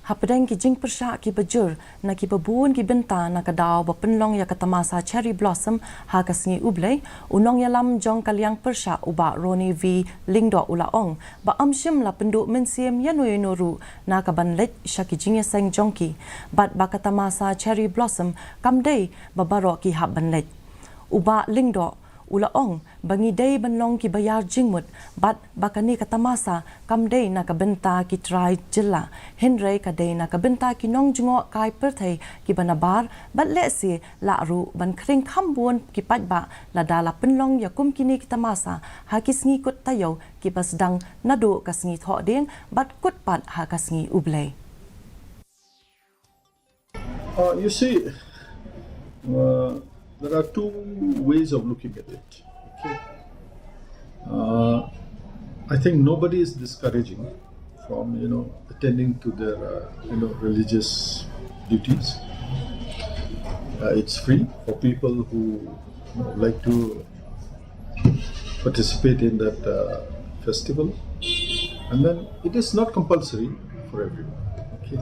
Hapadeng ki jing persha ki bajur na ki babun ki benta na kadaw ba penlong ya Tamasa cherry blossom ha kasngi ublay unong ya lam Jong kaliang persha uba Roni V lingdo ulaong ba amshim la Pynduh Mynsiem Ïano ru na kaban Leit ki Jingïaseng Jongki bat ba Tamasa cherry blossom kamday ba baro ki haban Leit uba lingdo ulaong bangi day banlong ki bayar jingmut bat bakani Tamasa kamday na kabenta ki try jilla hinray kaday na kabenta ki nong jungo kai perthay ki banabar bat lesi la ru ban kring khambun ki patba la dala penlong ya kum kini ki Tamasa ha kisngi kut tayo ki basdang nadu kasngi tho ding bat kut pat ha kasngi ublay. You see, there are two ways of looking at it. Okay. I think nobody is discouraging from attending to their religious duties. It's free for people who like to participate in that festival, and then it is not compulsory for everyone. Okay.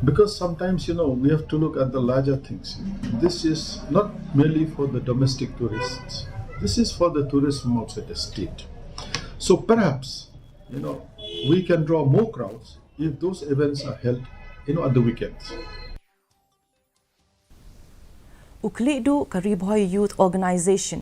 Because sometimes, we have to look at the larger things. This is not merely for the domestic tourists. This is for the tourists from outside the state. So perhaps, we can draw more crowds if those events are held, at the weekends. Uklidu Karibhoy Youth Organization